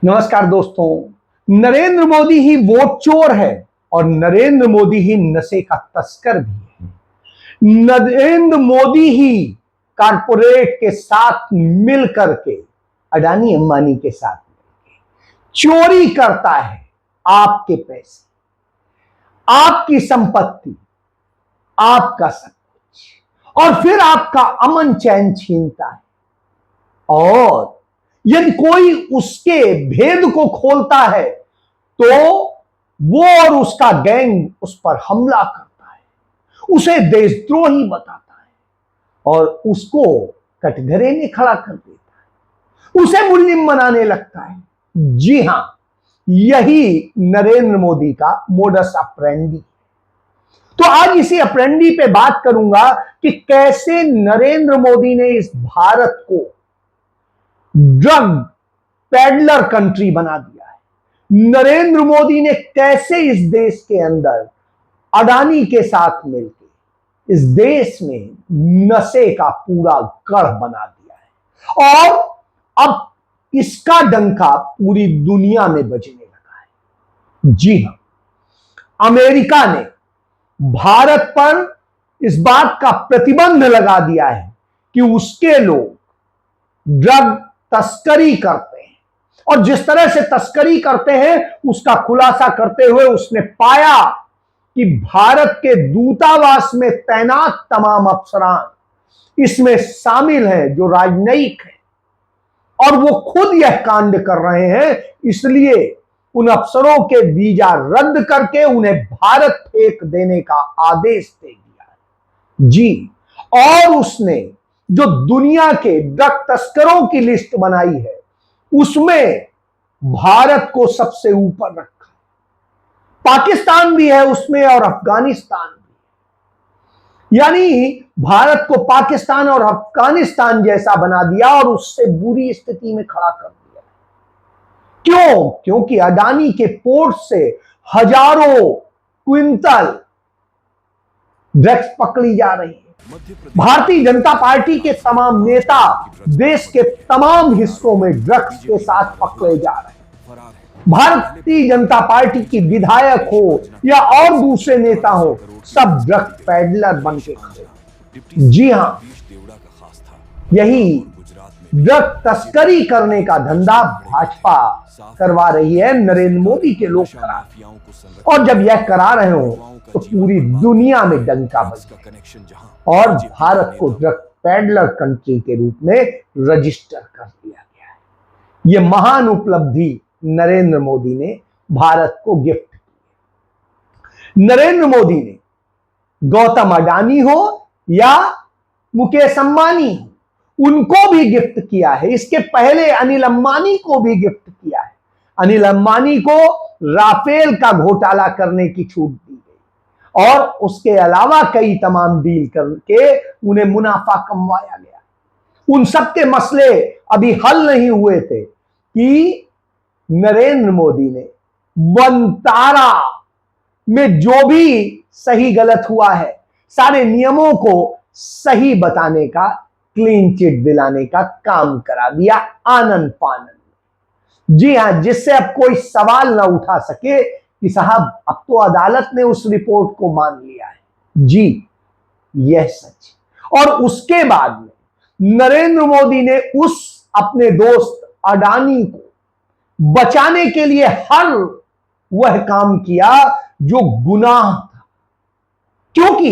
नमस्कार दोस्तों। नरेंद्र मोदी ही वोट चोर है और नरेंद्र मोदी ही नशे का तस्कर भी है। नरेंद्र मोदी ही कारपोरेट के साथ मिल करके अडानी अंबानी के साथ चोरी करता है आपके पैसे, आपकी संपत्ति, आपका सब कुछ, और फिर आपका अमन चैन छीनता है। और यदि कोई उसके भेद को खोलता है तो वो और उसका गैंग उस पर हमला करता है, उसे देशद्रोही बताता है और उसको कटघरे में खड़ा कर देता है, उसे मुस्लिम बनाने लगता है। जी हां, यही नरेंद्र मोदी का मोडस ऑपरेंडी। तो आज इसी ऑपरेंडी पे बात करूंगा कि कैसे नरेंद्र मोदी ने इस भारत को ड्रग पैडलर कंट्री बना दिया है। नरेंद्र मोदी ने कैसे इस देश के अंदर अडानी के साथ मिलकर इस देश में नशे का पूरा गढ़ बना दिया है और अब इसका डंका पूरी दुनिया में बजने लगा है। जी हां, अमेरिका ने भारत पर इस बात का प्रतिबंध लगा दिया है कि उसके लोग ड्रग तस्करी करते हैं और जिस तरह से तस्करी करते हैं उसका खुलासा करते हुए उसने पाया कि भारत के दूतावास में तैनात तमाम अफसरान इसमें शामिल हैं जो राजनयिक हैं और वो खुद यह कांड कर रहे हैं। इसलिए उन अफसरों के वीजा रद्द करके उन्हें भारत फेंक देने का आदेश दे दिया। जी, और उसने जो दुनिया के ड्रग तस्करों की लिस्ट बनाई है उसमें भारत को सबसे ऊपर रखा। पाकिस्तान भी है उसमें और अफगानिस्तान भी। यानी भारत को पाकिस्तान और अफगानिस्तान जैसा बना दिया और उससे बुरी स्थिति में खड़ा कर दिया। क्यों? क्योंकि अडानी के पोर्ट से हजारों क्विंटल ड्रग्स पकड़ी जा रही है। भारतीय जनता पार्टी के तमाम नेता देश के तमाम हिस्सों में ड्रग्स के साथ पकड़े जा रहे हैं। भारतीय जनता पार्टी की विधायक हो या और दूसरे नेता हो, सब ड्रग पैडलर बन के खड़े। जी हां, यही ड्रग तस्करी करने का धंधा भाजपा करवा रही है, नरेंद्र मोदी के लोग करा रहे हैं। और जब यह करा रहे हो तो पूरी दुनिया में डंका बजेगा और भारत को ड्रग पैडलर कंट्री के रूप में रजिस्टर कर दिया गया है। यह महान उपलब्धि नरेंद्र मोदी ने भारत को गिफ्ट की। नरेंद्र मोदी ने गौतम अडानी हो या मुकेश अंबानी हो, उनको भी गिफ्ट किया है। इसके पहले अनिल अंबानी को भी गिफ्ट किया है। अनिल अंबानी को राफेल का घोटाला करने की छूट दी गई और उसके अलावा कई तमाम डील करके उन्हें मुनाफा कमवाया गया। उन सबके मसले अभी हल नहीं हुए थे कि नरेंद्र मोदी ने वनतारा में जो भी सही गलत हुआ है सारे नियमों को सही बताने का, क्लीन चिट दिलाने का काम करा दिया आनंद फानन। जी हां, जिससे अब कोई सवाल ना उठा सके कि साहब अब तो अदालत ने उस रिपोर्ट को मान लिया है। जी, यह सच। और उसके बाद में नरेंद्र मोदी ने उस अपने दोस्त अडानी को बचाने के लिए हर वह काम किया जो गुनाह था, क्योंकि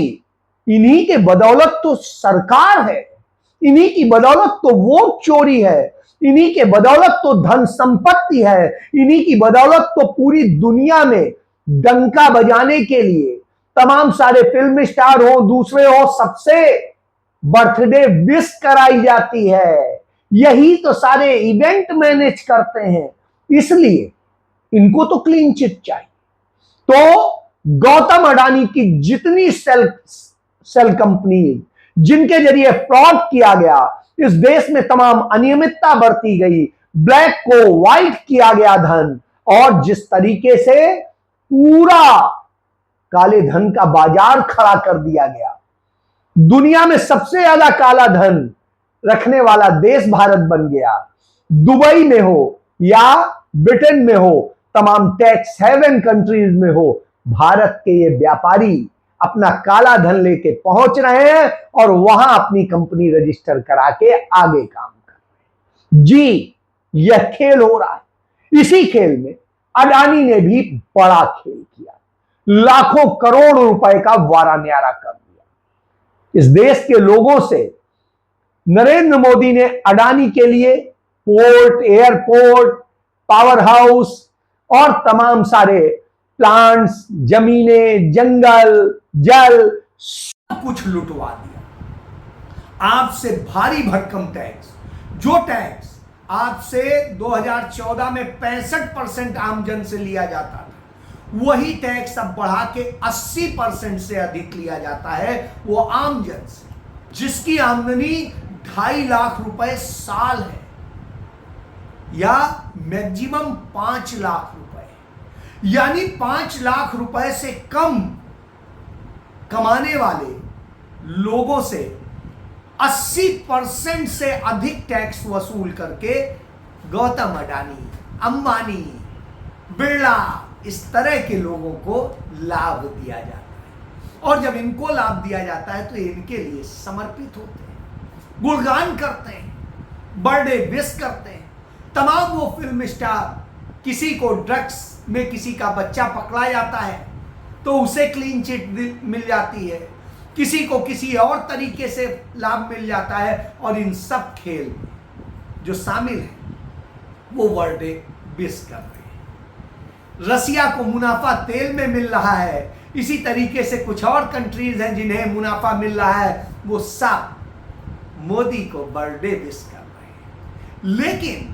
इन्हीं के बदौलत तो सरकार है, इन्हीं की बदौलत तो वोट चोरी है, इन्हीं के बदौलत तो धन संपत्ति है, इन्हीं की बदौलत तो पूरी दुनिया में डंका बजाने के लिए तमाम सारे फिल्म स्टार हो, दूसरे हो, सबसे बर्थडे विश कराई जाती है। यही तो सारे इवेंट मैनेज करते हैं, इसलिए इनको तो क्लीन चिट चाहिए। तो गौतम अडानी की जितनी सेल कंपनी जिनके जरिए फ्रॉड किया गया, इस देश में तमाम अनियमितता बरती गई, ब्लैक को व्हाइट किया गया धन, और जिस तरीके से पूरा काले धन का बाजार खड़ा कर दिया गया, दुनिया में सबसे ज्यादा काला धन रखने वाला देश भारत बन गया। दुबई में हो या ब्रिटेन में हो, तमाम टैक्स हेवन कंट्रीज में हो, भारत के ये व्यापारी अपना काला धन लेके पहुंच रहे हैं और वहां अपनी कंपनी रजिस्टर करा के आगे काम कर रहे हैं। जी, यह खेल हो रहा है। इसी खेल में अडानी ने भी बड़ा खेल किया, लाखों करोड़ रुपए का वारा न्यारा कर दिया। इस देश के लोगों से नरेंद्र मोदी ने अडानी के लिए पोर्ट, एयरपोर्ट, पावर हाउस और तमाम सारे प्लांट्स, जमीनें, जंगल, जल, सब कुछ लुटवा दिया। आपसे भारी भरकम टैक्स, जो टैक्स आपसे 2014 में 65% आमजन से लिया जाता था, वही टैक्स अब बढ़ा के 80% से अधिक लिया जाता है वो आमजन से, जिसकी आमदनी 2.5 लाख रुपए साल है या मैक्सिमम 5 लाख रुपए, यानी 5 लाख रुपए से कम कमाने वाले लोगों से 80% से अधिक टैक्स वसूल करके गौतम अडानी, अंबानी, बिरला, इस तरह के लोगों को लाभ दिया जाता है। और जब इनको लाभ दिया जाता है तो इनके लिए समर्पित होते हैं, गुणगान करते हैं, बर्थडे विश करते हैं। तमाम वो फिल्म स्टार, किसी को ड्रग्स में किसी का बच्चा पकड़ा जाता है तो उसे क्लीन चिट मिल जाती है, किसी को किसी और तरीके से लाभ मिल जाता है, और इन सब खेल में जो शामिल है वो बर्थडे विश कर रहे हैं। रसिया को मुनाफा तेल में मिल रहा है, इसी तरीके से कुछ और कंट्रीज हैं जिन्हें मुनाफा मिल रहा है, वो सब मोदी को बर्थडे विश कर रहे हैं। लेकिन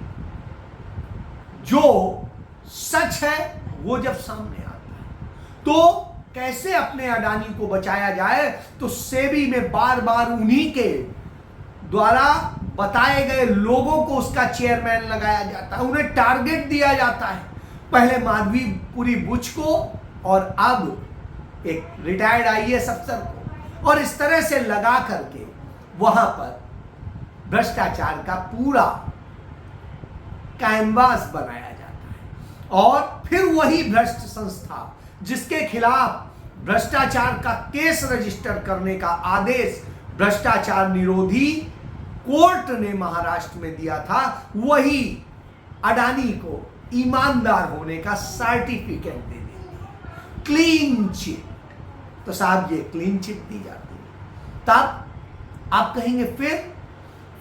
जो सच है वो जब सामने आता है तो कैसे अपने अडानी को बचाया जाए, तो सेबी में बार बार उन्हीं के द्वारा बताए गए लोगों को उसका चेयरमैन लगाया जाता है, उन्हें टारगेट दिया जाता है। पहले माधवीपुरी बुच को और अब एक रिटायर्ड आईएएस अफसर को, और इस तरह से लगा करके वहां पर भ्रष्टाचार का पूरा कैनवास बनाया जाता है। और फिर वही भ्रष्ट संस्था जिसके खिलाफ भ्रष्टाचार का केस रजिस्टर करने का आदेश भ्रष्टाचार निरोधी कोर्ट ने महाराष्ट्र में दिया था, वही अडानी को ईमानदार होने का सर्टिफिकेट दे देती, क्लीन चिट। तो साहब ये क्लीन चिट दी जाती है, तब आप कहेंगे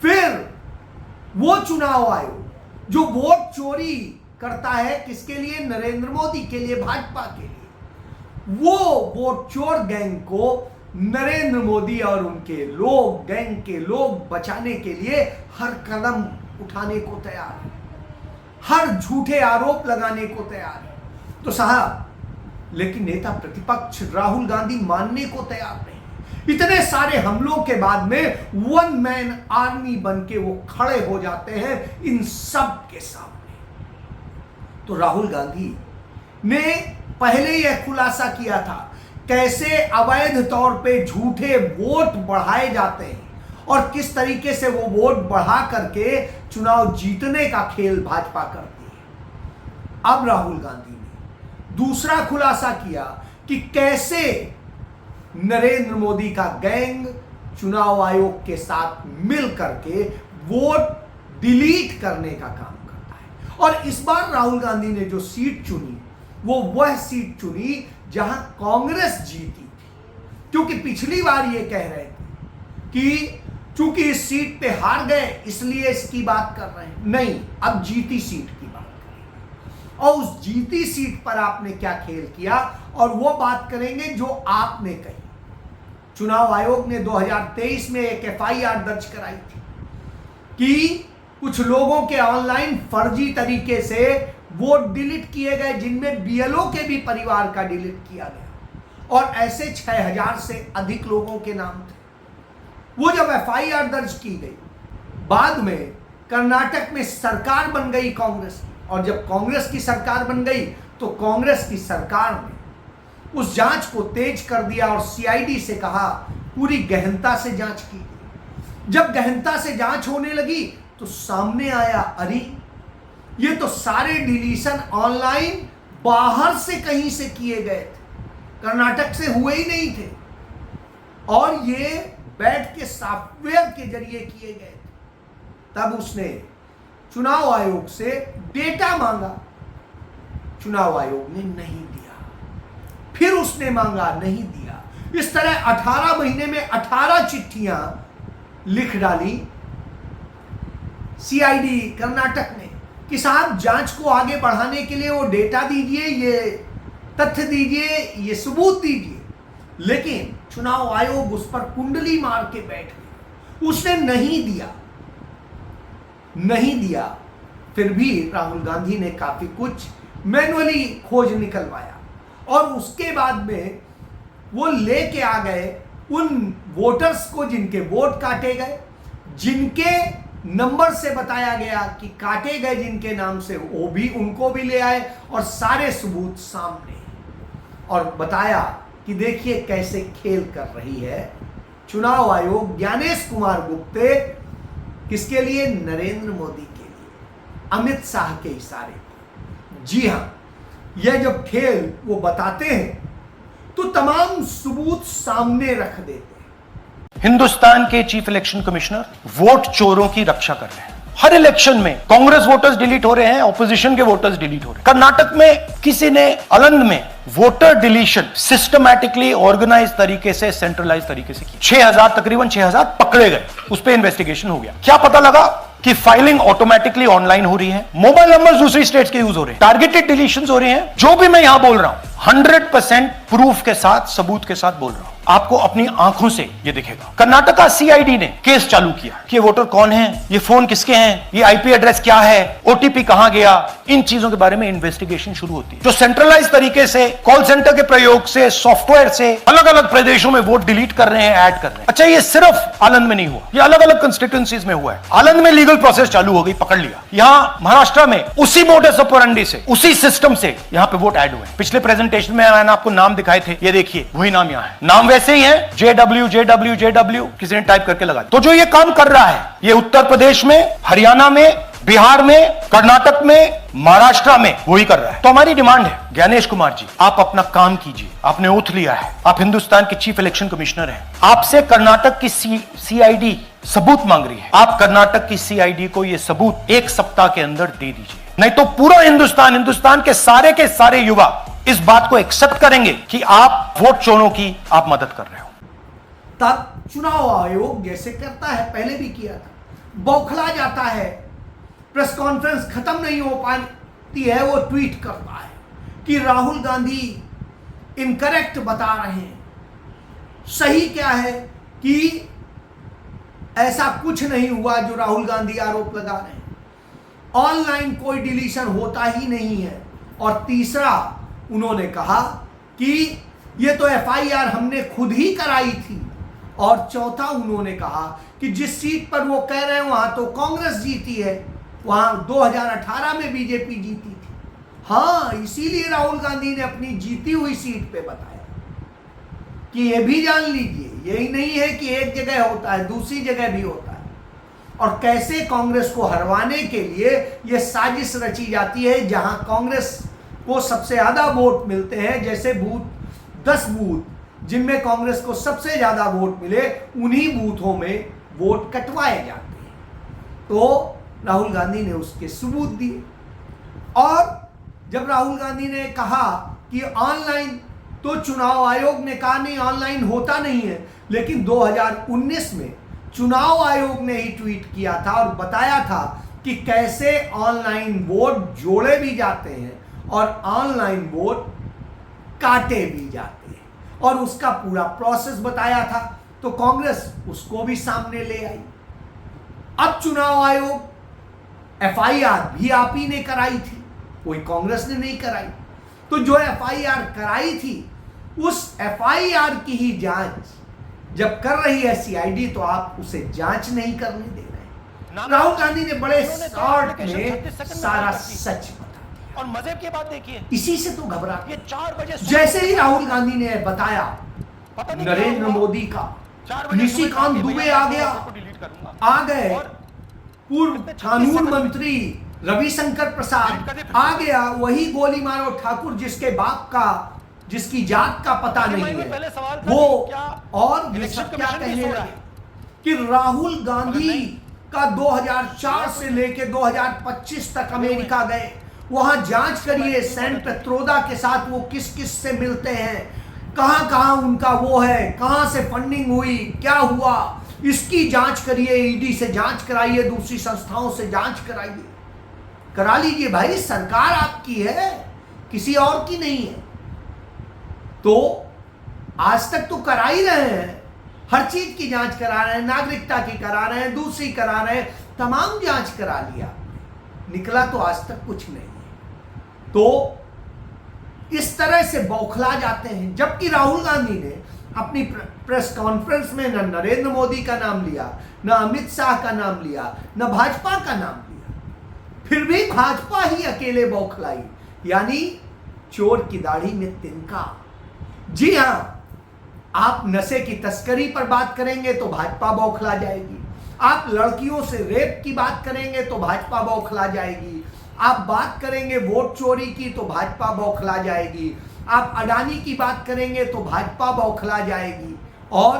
फिर वो चुनाव आयोग जो वोट चोरी करता है, किसके लिए? नरेंद्र मोदी के लिए, भाजपा के लिए। वो वोट चोर गैंग को नरेंद्र मोदी और उनके लोग, गैंग के लोग बचाने के लिए हर कदम उठाने को तैयार है, हर झूठे आरोप लगाने को तैयार है। तो साहब, लेकिन नेता प्रतिपक्ष राहुल गांधी मानने को तैयार नहीं। इतने सारे हमलों के बाद में वन मैन आर्मी बन के वो खड़े हो जाते हैं इन सब के सामने। तो राहुल गांधी ने पहले यह खुलासा किया था कैसे अवैध तौर पे झूठे वोट बढ़ाए जाते हैं और किस तरीके से वो वोट बढ़ा करके चुनाव जीतने का खेल भाजपा करती है। अब राहुल गांधी ने दूसरा खुलासा किया कि कैसे नरेंद्र मोदी का गैंग चुनाव आयोग के साथ मिल करके वोट डिलीट करने का काम करता है। और इस बार राहुल गांधी ने जो सीट चुनी वो वह सीट चुनी जहां कांग्रेस जीती थी, क्योंकि पिछली बार ये कह रहे थे कि चूंकि इस सीट पे हार गए इसलिए इसकी बात कर रहे हैं। नहीं, अब जीती सीट की बात करेंगे और उस जीती सीट पर आपने क्या खेल किया और वो बात करेंगे जो आपने कही। चुनाव आयोग ने 2023 में एक एफआईआर दर्ज कराई थी कि कुछ लोगों के ऑनलाइन फर्जी तरीके से वोट डिलीट किए गए, जिनमें बीएलओ के भी परिवार का डिलीट किया गया और ऐसे 6000 से अधिक लोगों के नाम थे। वो जब एफआईआर दर्ज की गई, बाद में कर्नाटक में सरकार बन गई कांग्रेस की, और जब कांग्रेस की सरकार बन गई तो कांग्रेस की सरकार ने उस जांच को तेज कर दिया और सीआईडी से कहा पूरी गहनता से जांच की गई। जब गहनता से जांच होने लगी तो सामने आया, अरे ये तो सारे डिलीशन ऑनलाइन बाहर से कहीं से किए गए थे, कर्नाटक से हुए ही नहीं थे, और ये बैठ के सॉफ्टवेयर के जरिए किए गए थे। तब उसने चुनाव आयोग से डेटा मांगा, चुनाव आयोग ने नहीं दिया, फिर उसने मांगा, नहीं दिया। इस तरह 18 महीने में 18 चिट्ठियां लिख डाली सीआईडी कर्नाटक ने कि साहब जांच को आगे बढ़ाने के लिए वो डेटा दीजिए, ये तथ्य दीजिए, ये सबूत दीजिए। लेकिन चुनाव आयोग उस पर कुंडली मार के बैठ गया, उसने नहीं दिया, नहीं दिया। फिर भी राहुल गांधी ने काफी कुछ मैनुअली खोज निकलवाया, और उसके बाद में वो लेके आ गए उन वोटर्स को जिनके वोट काटे गए, जिनके नंबर से बताया गया कि काटे गए जिनके नाम से, वो भी उनको भी ले आए और सारे सबूत सामने, और बताया कि देखिए कैसे खेल कर रही है चुनाव आयोग। ज्ञानेश कुमार गुप्ते किसके लिए? नरेंद्र मोदी के लिए, अमित शाह के इशारे पर। जी हां, यह जब खेल वो बताते हैं तो तमाम सबूत सामने रख देते हैं। हिंदुस्तान के चीफ इलेक्शन कमिश्नर वोट चोरों की रक्षा कर रहे हैं। हर इलेक्शन में कांग्रेस वोटर्स डिलीट हो रहे हैं, ऑपोजिशन के वोटर्स डिलीट हो रहे हैं। कर्नाटक में किसी ने अलंद में वोटर डिलीशन सिस्टमैटिकली ऑर्गेनाइज तरीके से, सेंट्रलाइज तरीके से की। 6000 तकरीबन 6000 पकड़े गए, उस पर इन्वेस्टिगेशन हो गया। क्या पता लगा कि फाइलिंग ऑटोमेटिकली ऑनलाइन हो रही है, मोबाइल नंबर दूसरी स्टेट्स के यूज हो रहे हैं, टारगेटेड डिलीशंस हो रहे हैं। जो भी मैं यहां बोल रहा हूं 100% प्रूफ के साथ, सबूत के साथ बोल रहा हूं, आपको अपनी आंखों से ये दिखेगा। कर्नाटका सीआईडी ने केस चालू किया कि ये वोटर कौन है, ये फोन किसके हैं, ये आईपी एड्रेस क्या है, ओटीपी कहां गया, इन चीजों के बारे में इन्वेस्टिगेशन शुरू होती है। जो सेंट्रलाइज तरीके से कॉल सेंटर के प्रयोग से, सॉफ्टवेयर से अलग अलग प्रदेशों में वोट डिलीट कर रहे हैं, ऐड कर रहे हैं। अच्छा, ये सिर्फ आनंद में नहीं हुआ, ये अलग अलग कंस्टिट्यूएंसीज में हुआ है। आनंद में लीगल प्रोसेस चालू हो गई, पकड़ लिया। यहां महाराष्ट्र में उसी मोडस ऑपरेंडी से, उसी सिस्टम से यहां पे वोट ऐड हुए। पिछले प्रेजेंटेशन में मैंने आपको नाम दिखाए थे, ये देखिए वही नाम यहां है। नाम वैसे ही है, JW किसी ने टाइप करके लगा। तो जो ये काम कर रहा है, ये उत्तर प्रदेश में, हरियाणा में, बिहार में, कर्नाटक में, महाराष्ट्र में वही कर रहा है। तो हमारी डिमांड है, ज्ञानेश कुमार जी, आप अपना काम कीजिए। आपने ओथ लिया है, आप हिंदुस्तान के चीफ इलेक्शन कमिश्नर हैं। आपसे कर्नाटक की सीआईडी सबूत मांग रही है। आप कर्नाटक की सीआईडी को ये सबूत 1 सप्ताह के अंदर दे दीजिए, नहीं तो पूरा हिंदुस्तान के सारे युवा इस बात को एक्सेप्ट करेंगे कि आप वोट चोरों की आप मदद कर रहे हो। तब चुनाव आयोग जैसे करता है, पहले भी किया था, बौखला जाता है, प्रेस कॉन्फ्रेंस खत्म नहीं हो पाती है, वो ट्वीट करता है कि राहुल गांधी इनकरेक्ट बता रहे हैं। सही क्या है कि ऐसा कुछ नहीं हुआ जो राहुल गांधी आरोप लगा रहे हैं। ऑनलाइन कोई डिलीशन होता ही नहीं है। और तीसरा, उन्होंने कहा कि ये तो एफआईआर हमने खुद ही कराई थी। और चौथा, उन्होंने कहा कि जिस सीट पर वो कह रहे हैं वहां तो कांग्रेस जीती है, वहां 2018 में बीजेपी जीती थी। हाँ, इसीलिए राहुल गांधी ने अपनी जीती हुई सीट पे बताया कि ये भी जान लीजिए, यही नहीं है कि एक जगह होता है, दूसरी जगह भी होता है। और कैसे कांग्रेस को हरवाने के लिए यह साजिश रची जाती है, जहां कांग्रेस को सबसे ज्यादा वोट मिलते हैं, जैसे 10 बूथ जिनमें कांग्रेस को सबसे ज्यादा वोट मिले, उन्हीं बूथों में वोट कटवाए जाते हैं। तो राहुल गांधी ने उसके सबूत दिए। और जब राहुल गांधी ने कहा कि ऑनलाइन, तो चुनाव आयोग ने कहा नहीं, ऑनलाइन होता नहीं है। लेकिन 2019 में चुनाव आयोग ने ही ट्वीट किया था और बताया था कि कैसे ऑनलाइन वोट जोड़े भी जाते हैं और ऑनलाइन वोट काटे भी जाते हैं, और उसका पूरा प्रोसेस बताया था। तो कांग्रेस उसको भी सामने ले आई। अब चुनाव आयोग एफआईआर भी आप ही ने कराई थी, कोई कांग्रेस ने नहीं कराई। तो जो एफआईआर कराई थी, उस एफआईआर की ही जांच जब कर रही है सीआईडी, तो आप उसे जांच नहीं करने दे रहे हैं। राहुल गांधी ने बड़े शॉर्ट में सारा सच बताया। और मजे की बात देखिए, इसी से तो घबरा ये 4 बजे जैसे ही राहुल गांधी ने बताया नरेंद्र मोदी का, निशिकांत दुबे आ गए पूर्व कानून मंत्री रविशंकर प्रसाद आ गया, वही गोली मारो ठाकुर जिसके बाप का, जिसकी जात का पता नहीं है वो, और ये सब क्या कहने लगे कि राहुल गांधी का 2004 से लेके 2025 तक अमेरिका गए, वहां जांच करिए सैन पेत्रोदा के साथ वो किस किस से मिलते हैं, कहां कहां उनका वो है, कहां से फंडिंग हुई, क्या हुआ, इसकी जांच करिए, ईडी से जांच कराइए, दूसरी संस्थाओं से जांच कराइए, करा लीजिए भाई, सरकार आपकी है, किसी और की नहीं है। तो आज तक तो करा ही रहे हैं, हर चीज की जांच करा रहे हैं, नागरिकता की करा रहे हैं, दूसरी करा रहे हैं, तमाम जांच करा लिया, निकला तो आज तक कुछ नहीं है। तो इस तरह से बौखला जाते हैं, जबकि राहुल गांधी ने अपनी प्रेस कॉन्फ्रेंस में न नरेंद्र मोदी का नाम लिया, न अमित शाह का नाम लिया, न भाजपा का नाम लिया, फिर भी भाजपा ही अकेले बौखलाई, यानी चोर की दाढ़ी में तिनका। जी हां, आप नशे की तस्करी पर बात करेंगे तो भाजपा बौखला जाएगी, आप लड़कियों से रेप की बात करेंगे तो भाजपा बौखला जाएगी, आप बात करेंगे वोट चोरी की तो भाजपा बौखला जाएगी, आप अडानी की बात करेंगे तो भाजपा बौखला जाएगी, और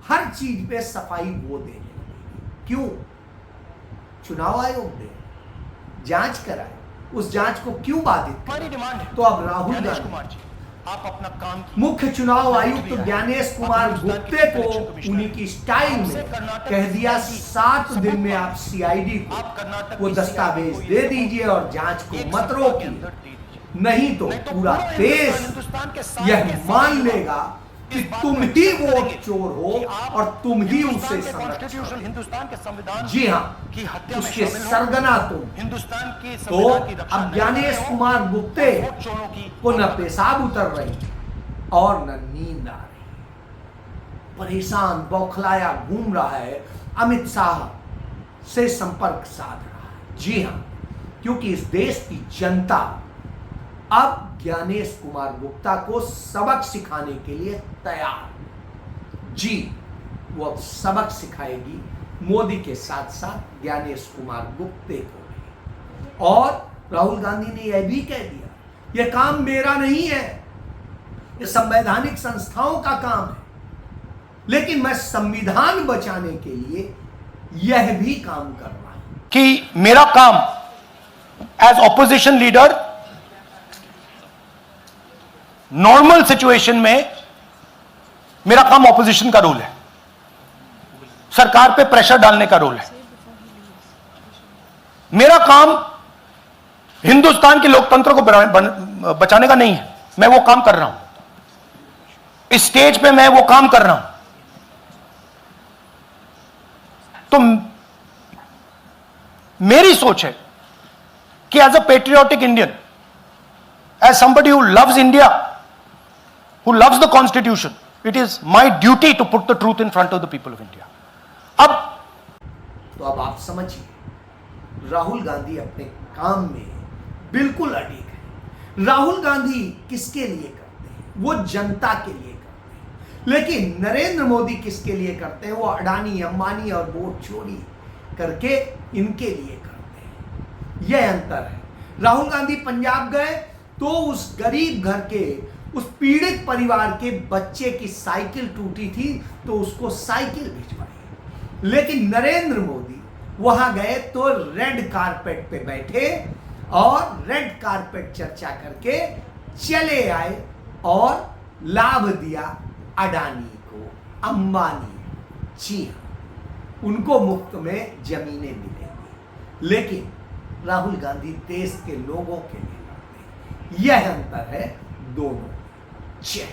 हर चीज पे सफाई वो देने लगेगी। क्यों? चुनाव आयोग ने जांच कराए, उस जांच को क्यों बाधित किया? तो अब राहुल गांधी आप अपना काम मुख्य चुनाव आयुक्त ज्ञानेश कुमार गुप्ते को उन्हीं की स्टाइल में कह दिया 7 दिन में आप सीआईडी को वो दस्तावेज दे दीजिए और जांच को मत रोकिए, नहीं तो पूरा देश यह मान लेगा कि तुम ही वोट चोर हो और तुम ही उसे कॉन्स्टिट्यूशन हिंदुस्तान के संविधान जी हाँ की हत्या में उसके शामिल हो, सरगना तुम। हिंदुस्तान की तो संविधान की रक्षा अब नहीं ज्ञानेश कर रहे हो, कुमार गुप्ते वोट चोरों की को न पेशाब उतर रही और न नींद आ रही, परेशान बौखलाया घूम रहा है, अमित शाह से संपर्क साध रहा है। जी हाँ, क्योंकि इस देश की जनता अब ज्ञानेश कुमार गुप्ता को सबक सिखाने के लिए तैयार। जी, वो अब सबक सिखाएगी मोदी के साथ साथ ज्ञानेश कुमार गुप्ते को भी। और राहुल गांधी ने यह भी कह दिया, यह काम मेरा नहीं है, यह संवैधानिक संस्थाओं का काम है, लेकिन मैं संविधान बचाने के लिए यह भी काम कर रहा हूं कि मेरा काम as opposition leader normal situation में मेरा काम ऑपोजिशन का रोल है, सरकार पे प्रेशर डालने का रोल है। मेरा काम हिंदुस्तान के लोकतंत्र को बचाने का नहीं है, मैं वो काम कर रहा हूं, इस स्टेज पे मैं वो काम कर रहा हूं। तो मेरी सोच है कि as a patriotic Indian, as somebody who loves India, who loves the constitution, it is my duty to put the truth in front of the people of India. अब आप समझिए, राहुल गांधी अपने काम में बिल्कुल अड़िग है। राहुल गांधी किसके लिए करते हैं? वो जनता के लिए करते हैं, लेकिन नरेंद्र मोदी किसके लिए करते हैं? वो अडानी, अंबानी और वोट चोरी करके इनके लिए करते हैं। यह अंतर है। राहुल गांधी पंजाब गए तो उस गरीब घर के, उस पीड़ित परिवार के बच्चे की साइकिल टूटी थी तो उसको साइकिल भिजवाई, लेकिन नरेंद्र मोदी वहां गए तो रेड कारपेट पे बैठे और रेड कारपेट चर्चा करके चले आए और लाभ दिया अडानी को, अंबानी। जी हाँ, उनको मुफ्त में जमीनें मिलेंगी, लेकिन राहुल गांधी देश के लोगों के लिए लड़ते हैं। यह अंतर है दोनों। जय